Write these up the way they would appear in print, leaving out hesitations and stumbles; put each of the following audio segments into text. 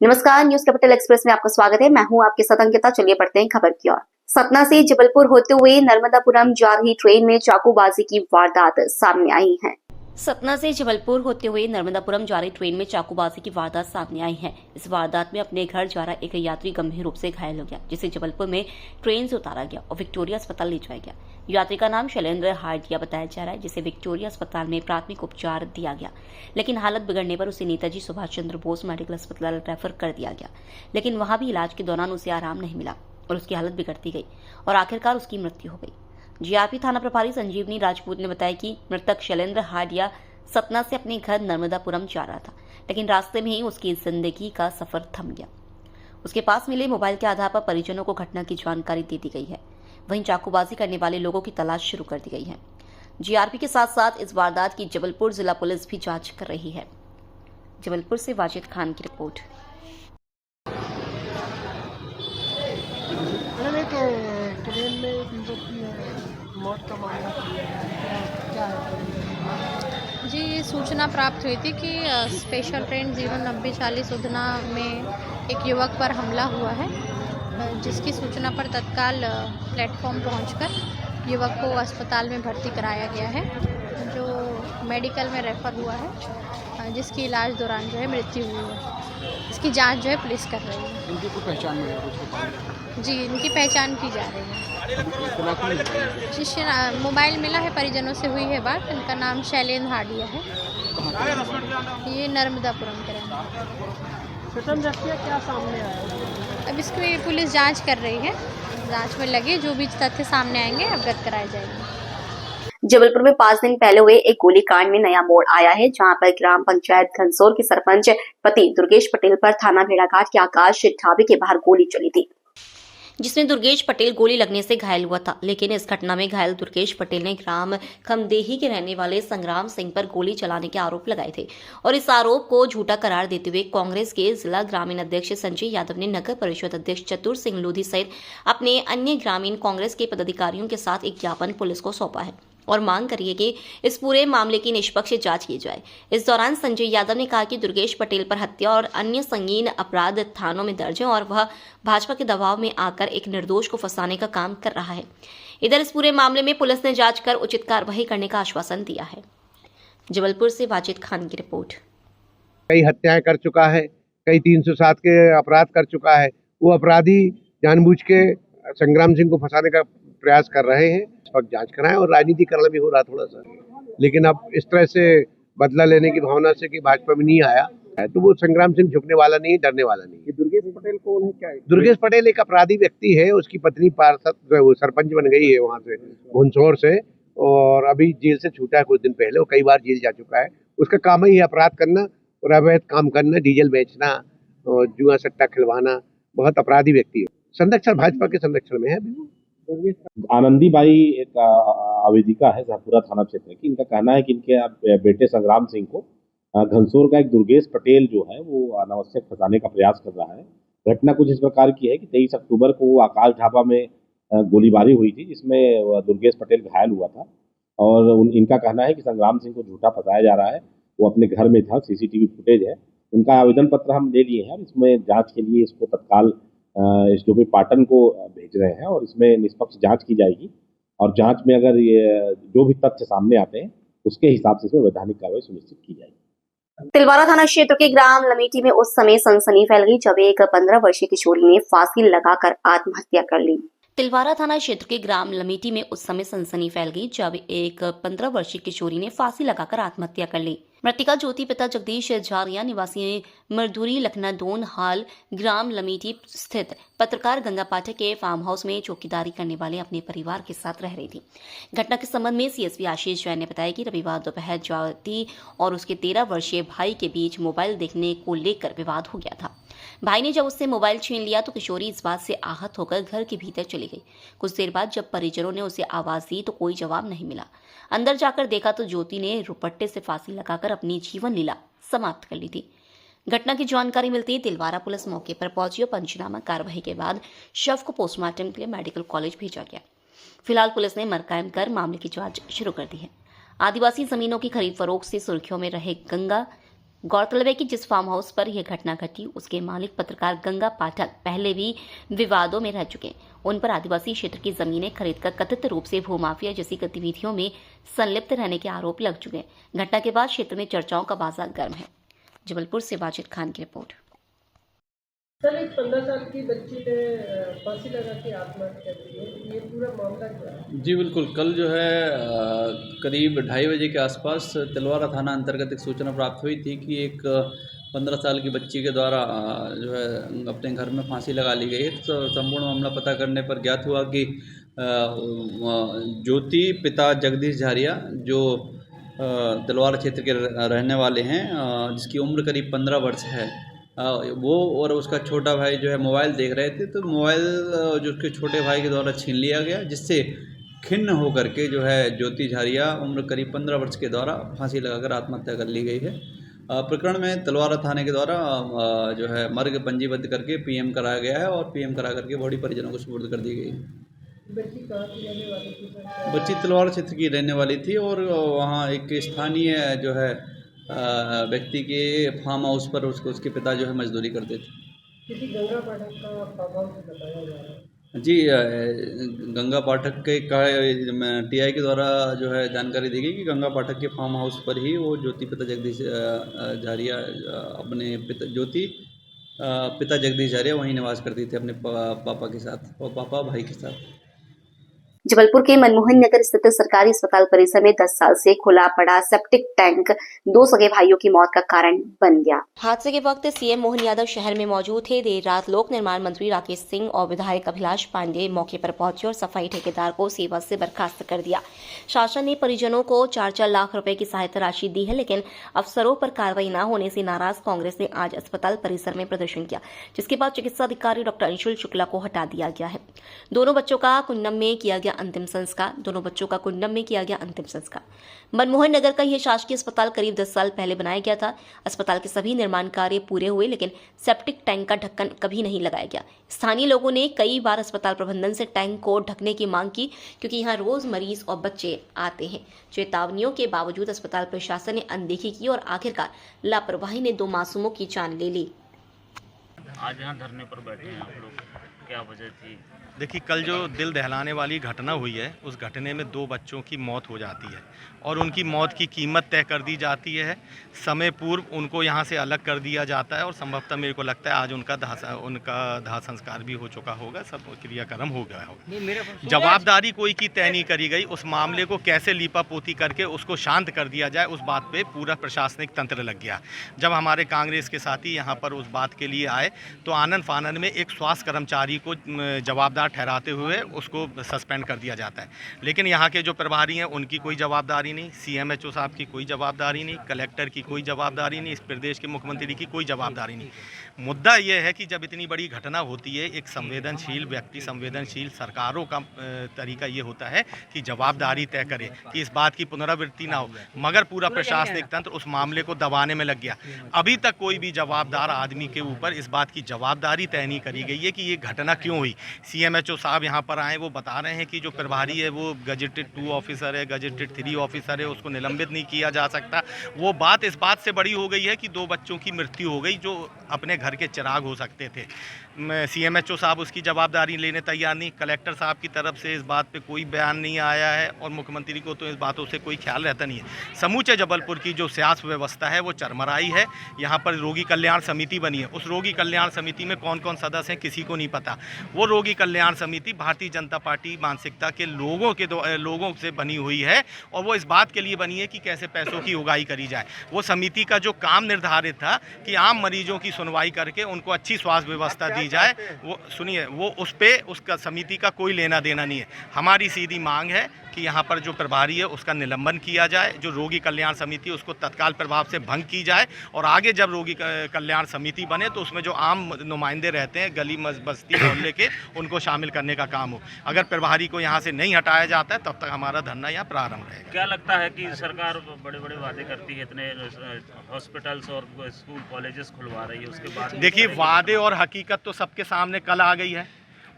नमस्कार, news capital express में आपका स्वागत है। मैं हूं आपके साथ अंकिता। चलिए पढ़ते हैं खबर की ओर। सतना से जबलपुर होते हुए नर्मदापुरम जा रही ट्रेन में चाकूबाजी की वारदात सामने आई है। सतना से जबलपुर होते हुए नर्मदापुरम जा रही ट्रेन में चाकूबाजी की वारदात सामने आई है। इस वारदात में अपने घर जा रहा एक यात्री गंभीर रूप से घायल हो गया, जिसे जबलपुर में ट्रेन से उतारा गया और विक्टोरिया अस्पताल ले जाया गया। यात्री का नाम शैलेंद्र हार्डिया बताया जा रहा है, जिसे विक्टोरिया अस्पताल में प्राथमिक उपचार दिया गया, लेकिन हालत बिगड़ने पर उसे नेताजी सुभाष चंद्र बोस मेडिकल अस्पताल रेफर कर दिया गया, लेकिन वहां भी इलाज के दौरान उसे आराम नहीं मिला और उसकी हालत बिगड़ती गई और आखिरकार उसकी मृत्यु हो गई। जीआरपी थाना प्रभारी संजीवनी राजपूत ने बताया कि मृतक शैलेंद्र हार्डिया सतना से अपने घर नर्मदापुरम जा रहा था, लेकिन रास्ते में ही उसकी जिंदगी का सफर थम गया। उसके पास मिले मोबाइल के आधार पर परिजनों को घटना की जानकारी दे दी गई है। वहीं चाकूबाजी करने वाले लोगों की तलाश शुरू कर दी गई है। जीआरपी के साथ साथ इस वारदात की जबलपुर जिला पुलिस भी जांच कर रही है। जबलपुर से वाजिद खान की रिपोर्ट। ट्रेन में मौत का मामला क्या है? जी, ये सूचना प्राप्त हुई थी कि स्पेशल ट्रेन 09040 उधना में एक युवक पर हमला हुआ है, जिसकी सूचना पर तत्काल प्लेटफॉर्म पहुंचकर युवक को अस्पताल में भर्ती कराया गया है, जो मेडिकल में रेफ़र हुआ है, जिसकी इलाज दौरान जो है मृत्यु हुई है। इसकी जांच जो है पुलिस कर रही है। इनकी कोई पहचान मिली कुछ? जी, इनकी पहचान की जा रही है। जिससे मोबाइल मिला है, परिजनों से हुई है बात। इनका नाम शैलेंद्र हार्डिया है। ये नर्मदापुरम के रहने वाले। क्या सामने आया? अब इसकी पुलिस जांच कर रही है। जांच में लगे जो भी तथ्य सामने आएंगे अवगत कराए जाएंगे। जबलपुर में 5 दिन पहले हुए एक गोलीकांड में नया मोड़ आया है, जहां पर ग्राम पंचायत घनसोर के सरपंच पति दुर्गेश पटेल पर थाना भेड़ाघाट के आकाश ढाबे के बाहर गोली चली थी, जिसमें दुर्गेश पटेल गोली लगने से घायल हुआ था। लेकिन इस घटना में घायल दुर्गेश पटेल ने ग्राम खमदेही के रहने वाले संग्राम सिंह पर गोली चलाने के आरोप लगाए थे और इस आरोप को झूठा करार देते हुए कांग्रेस के जिला ग्रामीण अध्यक्ष संजय यादव ने नगर परिषद अध्यक्ष चतुर सिंह लोधी सहित अपने अन्य ग्रामीण कांग्रेस के पदाधिकारियों के साथ एक ज्ञापन पुलिस को सौंपा है और मांग करी है कि इस पूरे मामले की निष्पक्ष जांच की जाए। इस दौरान संजय यादव ने कहा कि दुर्गेश पटेल पर हत्या और अन्य संगीन अपराध थानों में दर्ज है और वह भाजपा के दबाव में आकर एक निर्दोष को फंसाने का काम कर रहा है। इधर इस पूरे मामले में पुलिस ने जांच कर उचित कार्रवाई करने का आश्वासन दिया है। जबलपुर से वाजिद खान की रिपोर्ट। कई हत्याएं कर चुका है, कई 307 के अपराध कर चुका है। वो अपराधी जानबूझ के संग्राम सिंह को फंसाने का प्रयास कर रहे हैं। इस वक्त जांच कराएं और राजनीतिकरण भी हो रहा थोड़ा सा, लेकिन अब इस तरह से बदला लेने की भावना से कि भाजपा में नहीं आया है, तो वो संग्राम सिंह झुकने वाला नहीं, डरने वाला नहीं। दुर्गेश पटेल कौन है? क्या है? दुर्गेश पटेल एक अपराधी व्यक्ति है। उसकी पत्नी पार्षद सरपंच बन गई है वहाँ से, घुनसोर से, और अभी जेल से छूटा है कुछ दिन पहले। वो कई बार जेल जा चुका है। उसका काम ही अपराध करना और अवैध काम करना, डीजल बेचना और जुआ सट्टा खिलवाना। बहुत अपराधी व्यक्ति है। संरक्षण भाजपा के संरक्षण में है। आनंदीबाई एक आवेदिका है जहापुरा थाना क्षेत्र की। इनका कहना है कि इनके बेटे संग्राम सिंह को घनसोर का एक दुर्गेश पटेल जो है वो अनावश्यक फंसाने का प्रयास कर रहा है। घटना कुछ इस प्रकार की है कि 23 अक्टूबर को आकाश ढाबा में गोलीबारी हुई थी, जिसमें दुर्गेश पटेल घायल हुआ था और इनका कहना है कि संग्राम सिंह को झूठा फंसाया जा रहा है। वो अपने घर में था, सीसीटीवी फुटेज है। उनका आवेदन पत्र हम ले लिए हैं। इसमें जाँच के लिए इसको तत्काल इस जो भी पाटन को भेज रहे हैं और इसमें निष्पक्ष जांच की जाएगी और जांच में अगर ये जो भी तथ्य सामने आते हैं उसके हिसाब से इसमें वैधानिक कार्रवाई सुनिश्चित की जाएगी। तिलवारा थाना क्षेत्र के ग्राम लमेटी में उस समय सनसनी फैल गई जब एक 15 वर्षीय किशोरी ने फांसी लगाकर आत्महत्या कर ली। तिलवारा थाना क्षेत्र के ग्राम लमेटी में उस समय सनसनी फैल गई जब एक 15 वर्षीय किशोरी ने फांसी लगाकर आत्महत्या कर ली। मृतिका ज्योति पिता जगदीश झारिया निवासी मरधुरी लखनादोन हाल ग्राम लमेटी स्थित पत्रकार गंगा पाठक के फार्म हाउस में चौकीदारी करने वाले अपने परिवार के साथ रह रही थी। घटना के संबंध में सीएसपी आशीष जैन ने बताया कि रविवार दोपहर ज्योति और उसके 13 वर्षीय भाई के बीच मोबाइल देखने को लेकर विवाद हो गया था। भाई ने जब उससे मोबाइल छीन लिया तो किशोरी इस बात से आहत होकर घर के भीतर चली गई। कुछ देर बाद जब परिजनों ने उसे आवाज दी तो कोई जवाब नहीं मिला। अंदर जाकर देखा तो ज्योति ने रुपट्टे से फांसी लगाकर अपनी जीवन लीला समाप्त कर ली थी। घटना की जानकारी मिलती ही तिलवारा पुलिस मौके पर पहुंची और पंचनामा कार्रवाई के बाद शव को पोस्टमार्टम के लिए मेडिकल कॉलेज भेजा गया। फिलहाल पुलिस ने मरकायम कर मामले की जांच शुरू कर दी है। आदिवासी जमीनों की खरीद फरोख्त से सुर्खियों में रहे गंगा गौरतलब है कि जिस फार्म हाउस पर यह घटना घटी उसके मालिक पत्रकार गंगा पाठक पहले भी विवादों में रह चुके हैं। उन पर आदिवासी क्षेत्र की जमीनें खरीदकर कथित रूप से भूमाफिया जैसी गतिविधियों में संलिप्त रहने के आरोप लग चुके हैं। घटना के बाद क्षेत्र में चर्चाओं का बाजार गर्म है। जबलपुर से वाजिद खान की रिपोर्ट। कल एक 15 साल की बच्ची ने फांसी लगा के आत्महत्या की है, ये पूरा मामला क्या है? जी बिल्कुल, कल जो है करीब 2:30 बजे के आसपास तिलवारा थाना अंतर्गत एक सूचना प्राप्त हुई थी कि एक 15 साल की बच्ची के द्वारा जो है अपने घर में फांसी लगा ली गई है। तो संपूर्ण मामला पता करने पर ज्ञात हुआ कि ज्योति पिता जगदीश झारिया जो तिलवारा क्षेत्र के रहने वाले हैं, जिसकी उम्र करीब 15 वर्ष है, वो और उसका छोटा भाई जो है मोबाइल देख रहे थे। तो मोबाइल जो उसके छोटे भाई के द्वारा छीन लिया गया, जिससे खिन्न होकर के जो है ज्योति झारिया उम्र करीब 15 वर्ष के द्वारा फांसी लगाकर आत्महत्या कर ली गई है। प्रकरण में तिलवारा थाने के द्वारा जो है मर्ग पंजीबद्ध करके पीएम कराया गया है और पीएम करा करके बॉडी परिजनों को सुपुर्द कर दी गई है। बच्ची कहाँ की रहने वाली थी? बच्ची तिलवारा क्षेत्र की रहने वाली थी और वहाँ एक स्थानीय जो है व्यक्ति के फार्म हाउस पर उसके पिता जो है मजदूरी करते थे। किसी गंगा पाठक का फार्म हाउस बताया जा रहा है। जी, गंगा पाठक के टीआई के द्वारा जो है जानकारी दी गई कि गंगा पाठक के फार्म हाउस पर ही वो ज्योति पिता जगदीश झारिया अपने पिता जगदीश झारिया वहीं निवास करती थी अपने पापा के साथ और पापा भाई के साथ। जबलपुर के मनमोहन नगर स्थित सरकारी अस्पताल परिसर में 10 साल से खुला पड़ा सेप्टिक टैंक 2 सगे भाइयों की मौत का कारण बन गया। हादसे के वक्त सीएम मोहन यादव शहर में मौजूद थे। देर रात लोक निर्माण मंत्री राकेश सिंह और विधायक अभिलाष पांडे मौके पर पहुंचे और सफाई ठेकेदार को सेवा से बर्खास्त कर दिया। शासन ने परिजनों को 4-4 लाख रुपए की सहायता राशि दी है, लेकिन अफसरों पर कार्रवाई न होने से नाराज कांग्रेस ने आज अस्पताल परिसर में प्रदर्शन किया, जिसके बाद चिकित्सा अधिकारी डॉक्टर अंशुल शुक्ला को हटा दिया गया है। दोनों बच्चों का कुंडम में किया गया अंतिम संस्कार। मनमोहन नगर का यह शासकीय अस्पताल करीब 10 साल पहले बनाया गया था। अस्पताल के सभी निर्माण कार्य पूरे हुए, लेकिन सेप्टिक टैंक का ढक्कन कभी नहीं लगाया गया। स्थानीय लोगों ने कई बार अस्पताल प्रबंधन से टैंक को ढकने की मांग की, क्योंकि यहाँ रोज मरीज और बच्चे आते हैं। चेतावनियों के बावजूद अस्पताल प्रशासन ने अनदेखी की और आखिरकार लापरवाही ने 2 मासूमों की जान ले ली। आज यहाँ धरने पर बैठे हैं आप लोग, क्या वजह थी? देखिए, कल जो दिल दहलाने वाली घटना हुई है, उस घटने में 2 बच्चों की मौत हो जाती है और उनकी मौत की कीमत तय कर दी जाती है। समय पूर्व उनको यहाँ से अलग कर दिया जाता है और संभवतः मेरे को लगता है आज उनका दाह संस्कार भी हो चुका होगा, सब क्रियाक्रम हो गया होगा। जवाबदारी कोई की तय नहीं करी गई। उस मामले को कैसे लीपापोती करके उसको शांत कर दिया जाए, उस बात पे पूरा प्रशासनिक तंत्र लग गया। जब हमारे कांग्रेस के साथी यहाँ पर उस बात के लिए आए तो आनन फानन में एक स्वास्थ्य कर्मचारी को जवाबदार ठहराते हुए उसको सस्पेंड कर दिया जाता है। लेकिन यहाँ के जो प्रभारी हैं उनकी कोई जवाबदारी नहीं, सीएमएचओ साहब की कोई जवाबदारी नहीं, कलेक्टर की कोई जवाबदारी नहीं, इस प्रदेश के मुख्यमंत्री की कोई जवाबदारी नहीं। मुद्दा यह है कि जब इतनी बड़ी घटना होती है, एक संवेदनशील व्यक्ति, संवेदनशील सरकारों का तरीका ये होता है कि जवाबदारी तय करे कि इस बात की पुनरावृत्ति ना हो, मगर पूरा प्रशासनिक तंत्र उस मामले को दबाने में लग गया। अभी तक कोई भी जवाबदार आदमी के ऊपर इस बात की जवाबदारी तय नहीं करी गई है कि ये घटना क्यों हुई। सीएमएचओ साहब यहाँ पर आए, वो बता रहे हैं कि जो प्रभारी है वो गजेटेड 2 ऑफिसर है, गजेटेड 3 ऑफिसर है, उसको निलंबित नहीं किया जा सकता। वो बात इस बात से बड़ी हो गई है कि 2 बच्चों की मृत्यु हो गई जो अपने घर के चिराग हो सकते थे। सीएमएचओ साहब उसकी जवाबदारी लेने तैयार नहीं, कलेक्टर साहब की तरफ से इस बात पे कोई बयान नहीं आया है और मुख्यमंत्री को तो इस बातों से कोई ख्याल रहता नहीं है। समूचे जबलपुर की जो स्वास्थ्य व्यवस्था है वो चरमराई है। यहाँ पर रोगी कल्याण समिति बनी है, उस रोगी कल्याण समिति में कौन कौन सदस्य हैं किसी को नहीं पता। वो रोगी कल्याण समिति भारतीय जनता पार्टी मानसिकता के लोगों से बनी हुई है और वो इस बात के लिए बनी है कि कैसे पैसों की उगाही करी जाए। वो समिति का जो काम निर्धारित था कि आम मरीजों की सुनवाई करके उनको अच्छी स्वास्थ्य व्यवस्था दी जाए, वो सुनिए, वो उसका समिति का कोई लेना देना नहीं है। हमारी सीधी मांग है कि यहाँ पर जो प्रभारी है उसका निलंबन किया जाए, जो रोगी कल्याण समिति है उसको तत्काल प्रभाव से भंग की जाए और आगे जब रोगी कल्याण समिति बने तो उसमें जो आम नुमाइंदे रहते हैं गली बस्ती मोहल्ले के, उनको शामिल करने का काम हो। अगर प्रभारी को यहाँ से नहीं हटाया जाता है तब तक हमारा धरना यहाँ प्रारंभ रहेगा। क्या लगता है कि सरकार बड़े बड़े वादे करती है, इतने हॉस्पिटल्स और स्कूल कॉलेजेस खुलवा रही है, उसके बाद देखिए, वादे और हकीकत तो सबके सामने कल आ गई है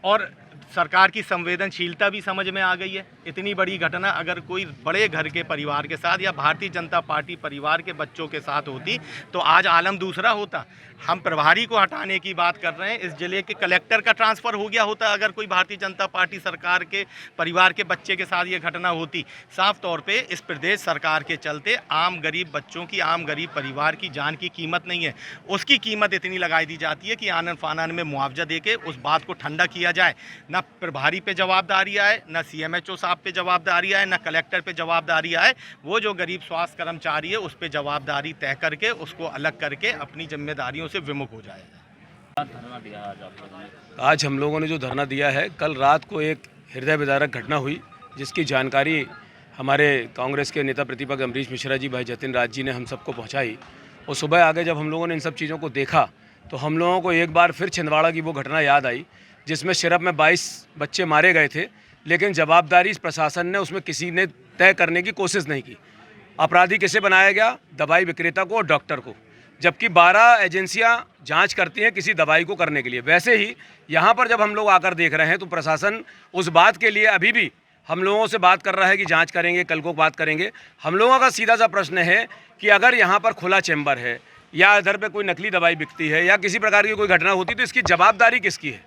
और सरकार की संवेदनशीलता भी समझ में आ गई है। इतनी बड़ी घटना अगर कोई बड़े घर के परिवार के साथ या भारतीय जनता पार्टी परिवार के बच्चों के साथ होती तो आज आलम दूसरा होता। हम प्रभारी को हटाने की बात कर रहे हैं, इस जिले के कलेक्टर का ट्रांसफ़र हो गया होता अगर कोई भारतीय जनता पार्टी सरकार के परिवार के बच्चे के साथ ये घटना होती। साफ तौर पे इस प्रदेश सरकार के चलते आम गरीब बच्चों की, आम गरीब परिवार की जान की कीमत नहीं है, उसकी कीमत इतनी लगाई दी जाती है कि आनन फानन में मुआवजा देके उस बात को ठंडा किया जाए। ना प्रभारी पे जवाबदारी आए, ना CMHO साहब पे जवाबदारी आए, ना कलेक्टर पे जवाबदारी आए। वो जो गरीब स्वास्थ्य कर्मचारी है उस पर जवाबदारी तय करके उसको अलग करके अपनी जिम्मेदारियों से विमुख हो जाए। आज हम लोगों ने जो धरना दिया है, कल रात को एक हृदय विदारक घटना हुई जिसकी जानकारी हमारे कांग्रेस के नेता प्रतिपक्ष अमरीश मिश्रा जी, भाई जतिन राज जी ने हम सबको पहुंचाई। और सुबह आगे जब हम लोगों ने इन सब चीज़ों को देखा तो हम लोगों को एक बार फिर छिंदवाड़ा की वो घटना याद आई जिसमें सिरप में 22 बच्चे मारे गए थे, लेकिन जवाबदारी प्रशासन ने उसमें किसी ने तय करने की कोशिश नहीं की। अपराधी किसे बनाया गया? दवाई विक्रेता को और डॉक्टर को, जबकि 12 एजेंसियां जांच करती हैं किसी दवाई को करने के लिए। वैसे ही यहाँ पर जब हम लोग आकर देख रहे हैं तो प्रशासन उस बात के लिए अभी भी हम लोगों से बात कर रहा है कि जांच करेंगे, कल को बात करेंगे। हम लोगों का सीधा सा प्रश्न है कि अगर यहाँ पर खुला चैम्बर है या इधर पे कोई नकली दवाई बिकती है या किसी प्रकार की कोई घटना होती तो इसकी जवाबदारी किसकी है?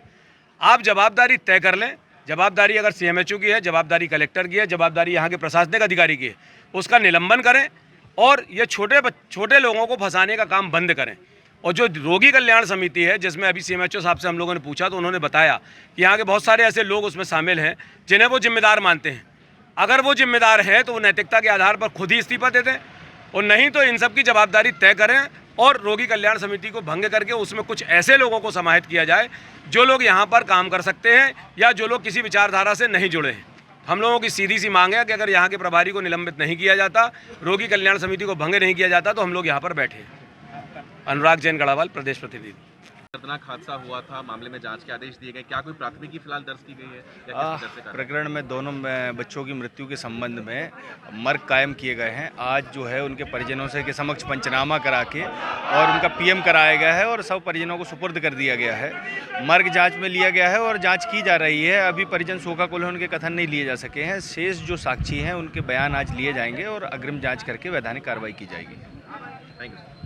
आप जवाबदारी तय कर लें। जवाबदारी अगर CMHO की है, जवाबदारी कलेक्टर की है, जवाबदारी यहाँ के प्रशासनिक अधिकारी की है, उसका निलंबन करें और ये छोटे लोगों को फंसाने का काम बंद करें। और जो रोगी कल्याण समिति है जिसमें अभी CMHO साहब से हम लोगों ने पूछा तो उन्होंने बताया कि यहाँ के बहुत सारे ऐसे लोग उसमें शामिल हैं जिन्हें वो जिम्मेदार मानते हैं। अगर वो जिम्मेदार हैं तो वो नैतिकता के आधार पर खुद ही इस्तीफा दे दें और नहीं तो इन सब की जवाबदारी तय करें और रोगी कल्याण समिति को भंग करके उसमें कुछ ऐसे लोगों को समाहित किया जाए जो लोग यहाँ पर काम कर सकते हैं या जो लोग किसी विचारधारा से नहीं जुड़े हैं। हम लोगों की सीधी सी मांग है कि अगर यहाँ के प्रभारी को निलंबित नहीं किया जाता, रोगी कल्याण समिति को भंग नहीं किया जाता तो हम लोग यहाँ पर बैठे। अनुराग जैन गढ़ावाल, प्रदेश प्रतिनिधि। खतरनाक हादसा हुआ था, मामले में जांच के आदेश दिए गए, क्या कोई प्राथमिकी फिलहाल दर्ज की गई है? प्रकरण में दोनों बच्चों की मृत्यु के संबंध में मर्ग कायम किए गए हैं। आज जो है उनके परिजनों से के समक्ष पंचनामा करा के और उनका PM कराया गया है और सब परिजनों को सुपुर्द कर दिया गया है। मर्ग जांच में लिया गया है और जांच की जा रही है। अभी परिजन शोकाकुल है, उनके कथन नहीं लिए जा सके हैं। शेष जो साक्षी हैं उनके बयान आज लिए जाएंगे और अग्रिम जाँच करके वैधानिक कार्रवाई की जाएगी। Thank you.